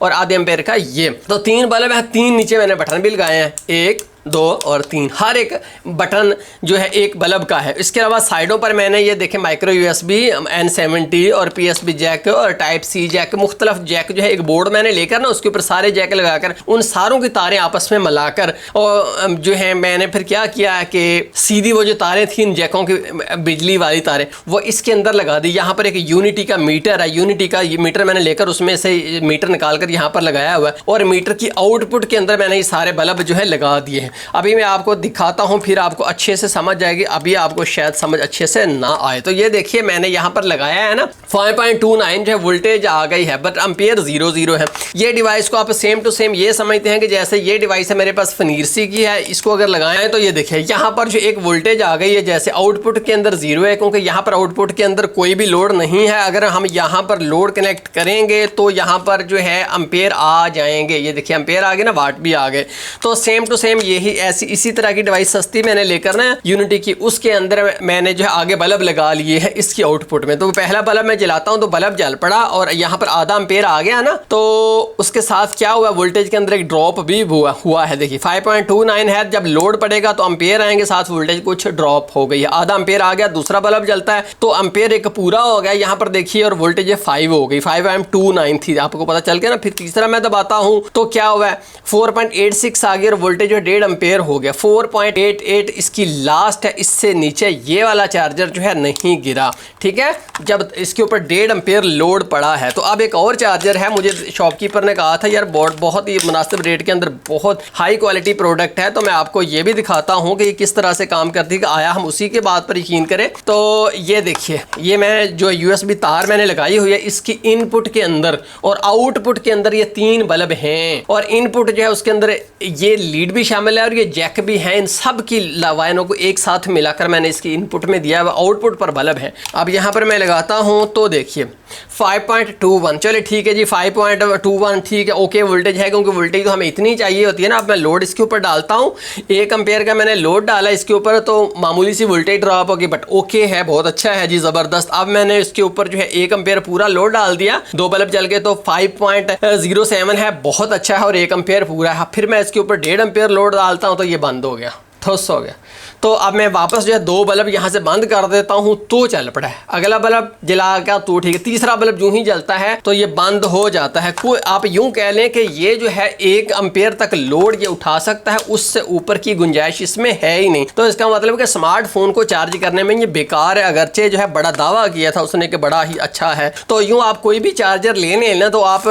और आधे एम्पेयर का ये। तो 3 बल्ब है, 3 नीचे मैंने बटन भी लगाए हैं, 1 2 और 3, हर एक बटन जो है एक बल्ब का है। इसके अलावा साइडों पर मैंने ये देखें माइक्रो USB N70 और PSB जैक और टाइप C जैक, मुख्तलिफ जैक जो है एक बोर्ड मैंने लेकर ना उसके ऊपर सारे जैक लगाकर उन सारों की तारें आपस में मिलाकर और जो है मैंने फिर क्या किया कि सीधी वो जो तारें थी इन जैकों की बिजली वाली तारें वो इसके अंदर लगा दी। यहाँ पर एक यूनिटी का मीटर है, यूनिटी का ये मीटर मैंने लेकर उसमें से मीटर निकाल कर यहाँ पर लगाया हुआ है और मीटर की आउटपुट के अंदर मैंने ये सारे बल्ब जो है लगा दिए हैं। अभी मैं आपको दिखाता हूं, फिर आपको अच्छे से समझ जाएगी, अभी आपको शायद समझ अच्छे से ना आए। तो ये देखिए मैंने यहां पर लगाया है ना 5.29 जो है वोल्टेज आ गई है, बट एम्पियर 00 है। ये डिवाइस को आप सेम टू सेम ये समझते हैं कि जैसे ये डिवाइस है मेरे पास फनीरसी की है, इसको अगर लगाएं तो ये देखिए यहां पर जो एक वोल्टेज आ गई है, जैसे आउटपुट के अंदर 0 है क्योंकि यहां पर आउटपुट के अंदर कोई भी लोड नहीं है। अगर हम यहां पर लोड कनेक्ट करेंगे तो यहां पर जो है एम्पियर आ जाएंगे, ये देखिए एम्पियर आ गए ना, वाट भी आ गए। तो सेम टू सेम यही ऐसी इसी तरह की डिवाइस सस्ती मैंने लेकर ना यूनिटी की, उसके अंदर मैंने जो है आगे बल्ब लगा लिए हैं इसकी आउटपुट में। तो पहला बल्ब मैं जलाता हूं तो बल्ब जल पड़ा और यहाँ पर आधा एम्पेयर आ गया ना, तो उसके साथ क्या हुआ वोल्टेज के अंदर एक ड्रॉप भी हुआ है। देखिए 5.29 है, जब लोड पड़ेगा तो एम्पेयर आएंगे, साथ वोल्टेज कुछ ड्रॉप हो गई है, आधा एम्पेयर आ गया। दूसरा बल्ब जलता है तो एम्पेयर एक पूरा हो गया यहाँ पर देखिए और वोल्टेज 5 हो गई, 5.29 थी, आपको पता चल गया ना। फिर तीसरा मैं दबाता हूँ तो क्या हुआ है 4.86 आ गया और वोल्टेज 1.5 एम्पेयर हो गया। 4.88 इसकी लास्ट है, इससे नीचे ये वाला चार्जर जो है नहीं गिरा, ठीक है, जब इसके ऊपर 1.5 एम्पेयर लोड पड़ा है। तो अब एक और चार्जर है, मुझे शॉपकीपर ने कहा था यार बहुत ही मुनासिब रेट के अंदर बहुत हाई क्वालिटी प्रोडक्ट है, तो मैं आपको ये भी दिखाता हूँ कि ये किस तरह से काम करती है। आया हम उसी के बात पर यकीन करें। तो ये देखिए ये मैं जो USB तार मैंने लगाई हुई है इसकी इनपुट के अंदर और आउटपुट के अंदर ये 3 बल्ब हैं और इनपुट जो है उसके अंदर ये लीड भी शामिल है और ये जैक भी है। इन सब की लाइनों को एक साथ मिलाकर मैंने इसकी इनपुट में दिया है, आउटपुट पर बल्ब है। अब यहाँ पर मैं लगाता हूँ तो देखिए 5.21, चलिए ठीक है जी 5.21 ठीक है, ओके वोल्टेज है क्योंकि वोल्टेज तो हमें इतनी चाहिए होती है ना। अब मैं लोड इसके ऊपर डालता हूँ, 1 एम्पेयर का मैंने लोड डाला इसके ऊपर, तो मामूली सी वोल्टेज ड्रॉप होगी बट ओके है, बहुत अच्छा है जी, ज़बरदस्त। अब मैंने इसके ऊपर जो है 1 एम्पेयर पूरा लोड डाल दिया, 2 बल्ब जल गए तो 5.07 है, बहुत अच्छा है और 1 एम्पेयर पूरा है। फिर मैं इसके ऊपर 1.5 एम्पेयर लोड डालता हूँ तो ये बंद हो गया, ठुस हो गया। तो अब मैं वापस जो है 2 बल्ब यहाँ से बंद कर देता हूँ तो चल पड़ा है, अगला बल्ब जला का तो ठीक है, तीसरा बल्ब जो ही जलता है तो ये बंद हो जाता है। कोई आप यूं कह लें कि ये जो है 1 एम्पेयर तक लोड ये उठा सकता है, उससे ऊपर की गुंजाइश इसमें है ही नहीं। तो इसका मतलब कि स्मार्टफोन को चार्ज करने में ये बेकार है, अगरचे जो है बड़ा दावा किया था उसने कि बड़ा ही अच्छा है। तो यूँ आप कोई भी चार्जर लेने ना तो आप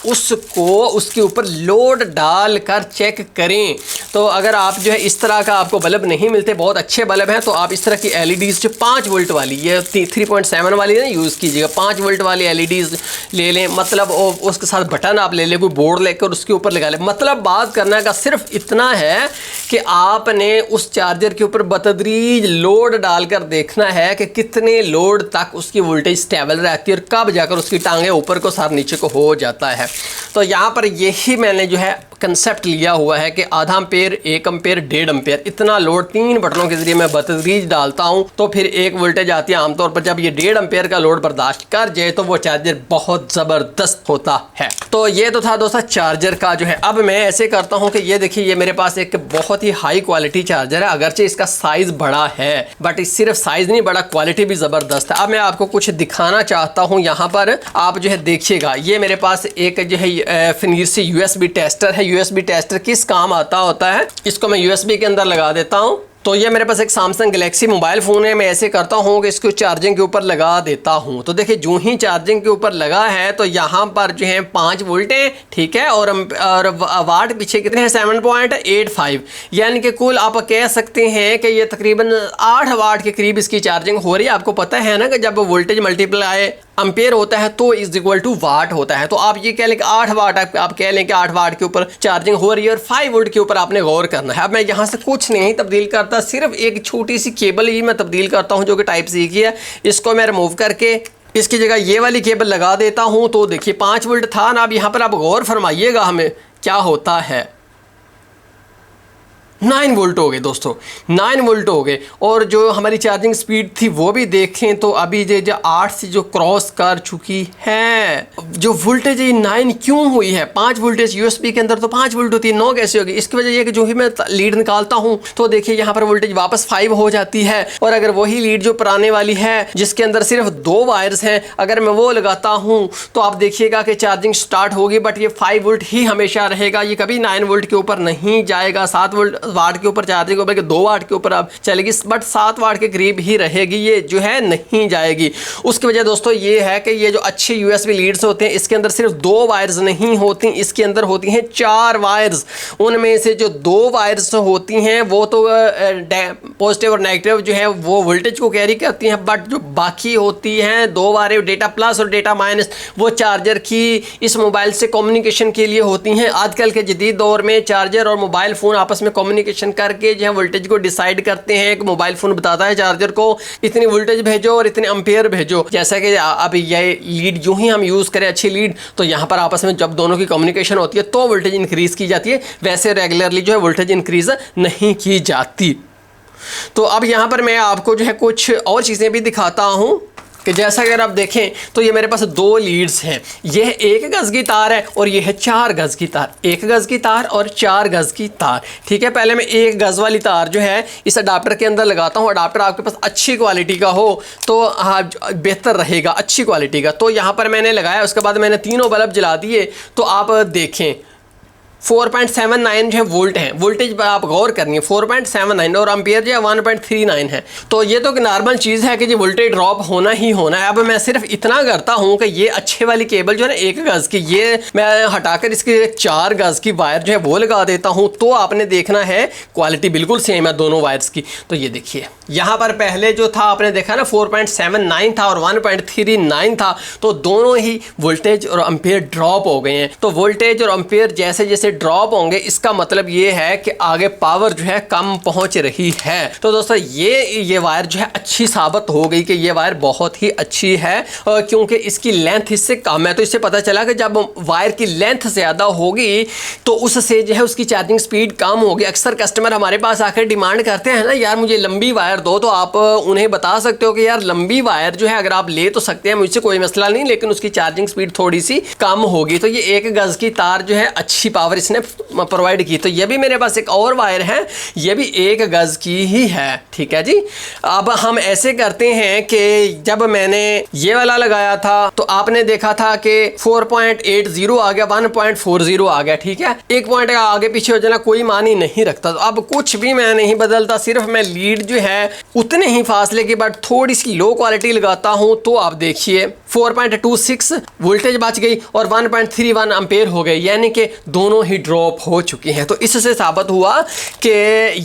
उसको उसके ऊपर लोड डाल कर चेक करें। तो अगर आप जो है इस तरह का आपको बल्ब नहीं मिलते, बहुत अच्छे बल्ब हैं, तो आप इस तरह की LEDs जो 5 वोल्ट वाली, ये 3.7 वाली ना यूज़ कीजिएगा, 5 वोल्ट वाली LEDs ले लें। मतलब उसके साथ बटन आप ले लें, कोई बोर्ड लेकर उसके ऊपर लगा लें। मतलब बात करने का सिर्फ इतना है कि आपने उस चार्जर के ऊपर बतदरीज लोड डालकर देखना है कि कितने लोड तक उसकी वोल्टेज स्टेबल रहती है और कब जाकर उसकी टांगें ऊपर को सार नीचे को हो जाता है। तो यहाँ पर यही मैंने जो है कंसेप्ट लिया हुआ है कि आधा एम्पेयर, 1 एम्पेयर, 1.5 एम्पेयर इतना लोड 3 बटनों के जरिए मैं बतदरीज डालता हूं तो फिर एक वोल्टेज आती है। आमतौर पर जब ये 1.5 एम्पेयर का लोड बर्दाश्त कर जाए तो वो चार्जर बहुत ज़बरदस्त होता है। तो ये तो था दोस्तों चार्जर का जो है। अब मैं ऐसे करता हूं कि ये देखिए ये मेरे पास एक बहुत ही हाई क्वालिटी चार्जर है, अगरचे इसका साइज़ बड़ा है बट सिर्फ साइज़ नहीं बड़ा, क्वालिटी भी ज़बरदस्त है। अब मैं आपको कुछ दिखाना चाहता हूँ, यहाँ पर आप जो है देखिएगा, ये मेरे पास एक जो है फनीरसी USB टेस्टर है। USB टेस्टर किस काम आता होता है, इसको मैं USB के अंदर लगा देता हूं। तो ये मेरे पास एक सैमसंग गैलेक्सी मोबाइल फ़ोन है, मैं ऐसे करता हूँ कि इसको चार्जिंग के ऊपर लगा देता हूँ। तो देखिए जो ही चार्जिंग के ऊपर लगा है तो यहाँ पर जो है 5 वोल्ट है, ठीक है, और वाट पीछे कितने हैं 7.85, यानी कि कुल आप कह सकते हैं कि ये तकरीबन 8 वाट के करीब इसकी चार्जिंग हो रही है। आपको पता है ना कि जब वोल्टेज मल्टीप्लाई एम्पेयर होता है तो इज इक्वल टू वाट होता है। तो आप ये कह लें कि 8 वाट, आप कह लें कि 8 वाट के ऊपर चार्जिंग हो रही है और 5 वोल्ट के ऊपर आपने गौर करना है। अब मैं यहाँ से कुछ नहीं तब्दील करता, सिर्फ एक छोटी सी केबल ही मैं तब्दील करता हूँ जो कि टाइप सी की है। इसको मैं रिमूव करके इसकी जगह ये वाली केबल लगा देता हूँ। तो देखिए 5 वोल्ट था ना, अब यहाँ पर आप गौर फरमाइएगा हमें क्या होता है। 9 वोल्ट हो गए दोस्तों, 9 वोल्ट हो गए। और जो हमारी चार्जिंग स्पीड थी वो भी देखें तो अभी जो 8 से जो क्रॉस कर चुकी है। जो वोल्टेज 9 क्यों हुई है? 5 वोल्टेज यूएसबी के अंदर तो 5 वोल्ट होती है, 9 कैसे होगी? इसकी वजह ये कि जो ही मैं लीड निकालता हूँ तो देखिए यहाँ पर वोल्टेज वापस 5 हो जाती है। और अगर वही लीड जो पुराने वाली है जिसके अंदर सिर्फ 2 वायर्स हैं, अगर मैं वो लगाता हूँ तो आप देखिएगा कि चार्जिंग स्टार्ट होगी, बट ये 5 वोल्ट ही हमेशा रहेगा, ये कभी 9 वोल्ट के ऊपर नहीं जाएगा। 7 वाट के ऊपर चार्जिंग, बल्कि 2 वाट के ऊपर अब चलेगी, बट 7 वाट के करीब ही रहेगी, ये जो है नहीं जाएगी। उसकी वजह दोस्तों ये है कि ये जो अच्छे यूएसबी लीड्स होते हैं इसके अंदर सिर्फ 2 वायर्स नहीं होती, इसके अंदर होती हैं 4 वायर्स। उनमें से जो 2 वायर्स होती हैं वो तो पॉजिटिव और नेगेटिव जो है वो वोल्टेज को कैरी करती हैं, बट जो बाकी होती हैं 2 वायरें, डेटा प्लस और डेटा माइनस, वो चार्जर की इस मोबाइल से कम्युनिकेशन के लिए होती हैं। आजकल के जदीद दौर में चार्जर और मोबाइल फ़ोन आपस में कम्युनिकेशन करके जो है वोल्टेज को डिसाइड करते हैं। एक मोबाइल फ़ोन बताता है चार्जर को इतनी वोल्टेज भेजो और इतने एम्पेयर भेजो। जैसा कि अब ये लीड यूँ ही हम यूज़ करें अच्छी लीड, तो यहाँ पर आपस में जब दोनों की कम्युनिकेशन होती है तो वोल्टेज इंक्रीज़ की जाती है, वैसे रेगुलरली जो है वोल्टेज इंक्रीज़ नहीं की जाती। तो अब यहाँ पर मैं आपको जो है कुछ और चीज़ें भी दिखाता हूँ कि जैसा अगर आप देखें तो ये मेरे पास 2 लीड्स हैं, ये है 1 गज़ की तार है और ये है 4 गज़ की तार, 1 गज़ की तार और 4 गज़ की तार। ठीक है, पहले मैं 1 गज़ वाली तार जो है इस अडाप्टर के अंदर लगाता हूँ। अडाप्टर आपके पास अच्छी क्वालिटी का हो तो हाँ बेहतर रहेगा, अच्छी क्वालिटी का। तो यहाँ पर मैंने लगाया, उसके बाद मैंने तीनों बल्ब जला दिए। तो आप देखें 4.79 जो है वोल्ट है, वोल्टेज पर आप गौर करनी है, 4.79 और एम्पियर जो है 1.39 है। तो ये तो नॉर्मल चीज़ है कि जी वोल्टेज ड्रॉप होना ही होना है। अब मैं सिर्फ इतना करता हूँ कि ये अच्छे वाली केबल जो है ना 1 गज़ की, ये मैं हटाकर इसकी 4 गज़ की वायर जो है वो लगा देता हूँ। तो आपने देखना है क्वालिटी बिल्कुल सेम है दोनों वायर्स की। तो ये देखिए यहाँ पर पहले जो था आपने देखा ना 4.79 था और 1.39 था, तो दोनों ही वोल्टेज और एम्पियर ड्रॉप हो गए हैं। तो वोल्टेज और एम्पियर जैसे जैसे ड्रॉप होंगे इसका मतलब ये है कि आगे पावर जो है कम पहुंच रही है। तो दोस्तों ये वायर जो है अच्छी साबित हो गई कि ये वायर बहुत ही अच्छी है, क्योंकि इसकी लेंथ इससे कम है। तो इससे पता चला कि जब वायर की लेंथ ज़्यादा होगी तो उससे जो है उसकी चार्जिंग स्पीड कम होगी। अक्सर कस्टमर हमारे पास आकर डिमांड करते हैं ना यार मुझे लंबी वायर दो, तो आप उन्हें बता सकते हो कि यार लंबी वायर जो है अगर आप ले तो सकते हैं, मुझसे कोई मसला नहीं, लेकिन उसकी चार्जिंग स्पीड थोड़ी सी कम होगी। तो ये 1 गज़ की तार जो है अच्छी पावर इसने प्रोवाइड की। तो ये भी मेरे पास एक और वायर है, ये भी 1 गज़ की ही है। ठीक है जी। अब हम ऐसे करते हैं कि जब मैंने ये वाला लगाया था तो आपने देखा था कि 4.80 आ गया, 1.40 आ गया। ठीक है, 1 पॉइंट का आगे पीछे हो जाना कोई मानी नहीं रखता। तो अब कुछ भी मैं नहीं बदलता, सिर्फ मैं लीड जो है उतने ही फासले की बट थोड़ी सी लो क्वालिटी लगाता हूं। तो आप देखिए 4.26 वोल्टेज बच गई और 1.31 एम्पेयर हो गए, यानी कि दोनों ही ड्रॉप हो चुकी हैं। तो इससे साबित हुआ कि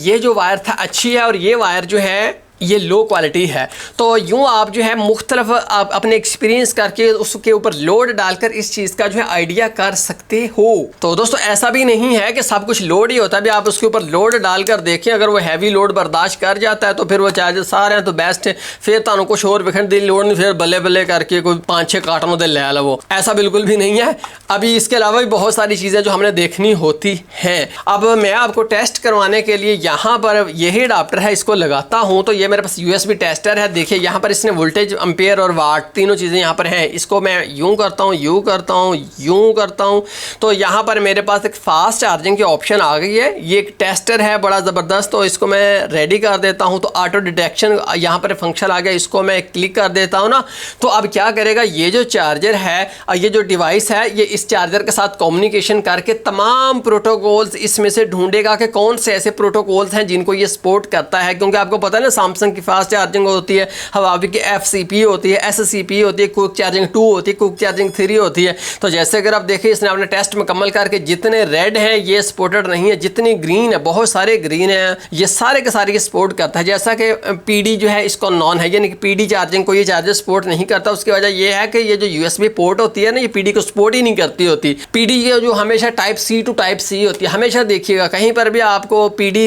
ये जो वायर था अच्छी है और ये वायर जो है ये लो क्वालिटी है। तो यूँ आप जो है मुख्तलिफ आप अपने एक्सपीरियंस करके उसके ऊपर लोड डालकर इस चीज़ का जो है आइडिया कर सकते हो। तो दोस्तों ऐसा भी नहीं है कि सब कुछ लोड ही होता है, भी आप उसके ऊपर लोड डालकर देखें, अगर वो हैवी लोड बर्दाश्त कर जाता है तो फिर वो चार्जर सारे हैं तो बेस्ट है, फिर तुहानू कुछ और विखंड दी लोड नहीं, फिर बल्ले बल्ले करके कोई 5-6 कार्टनों दे ले लो, ऐसा बिल्कुल भी नहीं है। अभी इसके अलावा भी बहुत सारी चीज़ें जो हमने देखनी होती हैं। अब मैं आपको टेस्ट करवाने के लिए यहाँ पर यही अडाप्टर है, इसको लगाता हूँ। तो ये मेरे पास यूएसबी टेस्टर है। देखिए यहाँ पर इसने वोल्टेज एम्पेयर और वाट तीनों चीज़ें यहाँ पर हैं। इसको मैं यूँ करता हूँ, यूँ करता हूँ, यूँ करता हूँ, तो यहाँ पर मेरे पास एक फास्ट चार्जिंग की ऑप्शन आ गई है। ये एक टेस्टर है बड़ा ज़बरदस्त, तो इसको मैं रेडी कर देता हूँ। तो ऑटो डिटेक्शन यहाँ पर फंक्शन आ गया, इसको मैं क्लिक कर देता हूँ ना, तो अब क्या करेगा ये जो चार्जर है और ये जो डिवाइस है ये इस चार्जर के साथ कम्युनिकेशन करके तमाम प्रोटोकॉल्स इसमें से ढूंढेगा कि कौन से ऐसे प्रोटोकॉल्स हैं जिनको ये सपोर्ट करता है। क्योंकि आपको पता है ना सैमसंग की फास्ट चार्जिंग होती है, हवावी की FCP होती है, SCP होती है, क्विक चार्जिंग 2 होती है, क्विक चार्जिंग 3 होती है। तो जैसे अगर आप देखिए इसने अपने टेस्ट मुकम्मल करके जितने रेड हैं ये सपोर्टेड नहीं है, जितनी ग्रीन है बहुत सारे ग्रीन हैं, ये सारे के सारे ये सपोर्ट करता है। जैसा कि PD जो है इसको नॉन है, यानी कि PD चार्जिंग को ये चार्जर सपोर्ट नहीं करता। उसकी वजह ये है कि ये जो USB पोर्ट होती है ना ये PD को सपोर्ट ही नहीं करती होती। PD ये जो हमेशा type C to type C होती है, हमेशा देखिएगा कहीं पर भी आपको PD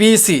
BC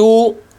2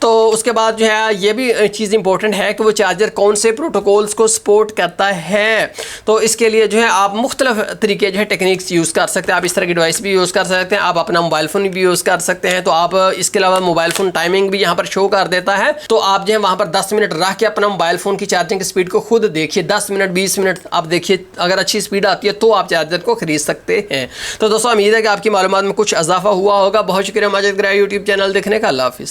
तो उसके बाद जो है ये भी चीज़ इंपॉर्टेंट है कि वो चार्जर कौन से प्रोटोकॉल्स को सपोर्ट करता है। तो इसके लिए जो है आप मुख्तलिफ तरीके जो है टेक्निक्स यूज़ कर सकते हैं। आप इस तरह की डिवाइस भी यूज़ कर सकते हैं, आप अपना मोबाइल फ़ोन भी यूज़ कर सकते हैं। तो आप इसके अलावा मोबाइल फ़ोन टाइमिंग भी यहाँ पर शो कर देता है, तो आप जो है वहाँ पर 10 मिनट रख के अपना मोबाइल फ़ोन की चार्जिंग की स्पीड को खुद देखिए, 10 मिनट 20 मिनट आप देखिए, अगर अच्छी स्पीड आती है तो आप चार्जर को खरीद सकते हैं। तो दोस्तों उम्मीद है कि आपकी मालूमात में कुछ इजाफा हुआ होगा। बहुत शुक्रिया माजिद ग्राह यूट्यूब चैनल देखने का। अल्लाह हाफिज़।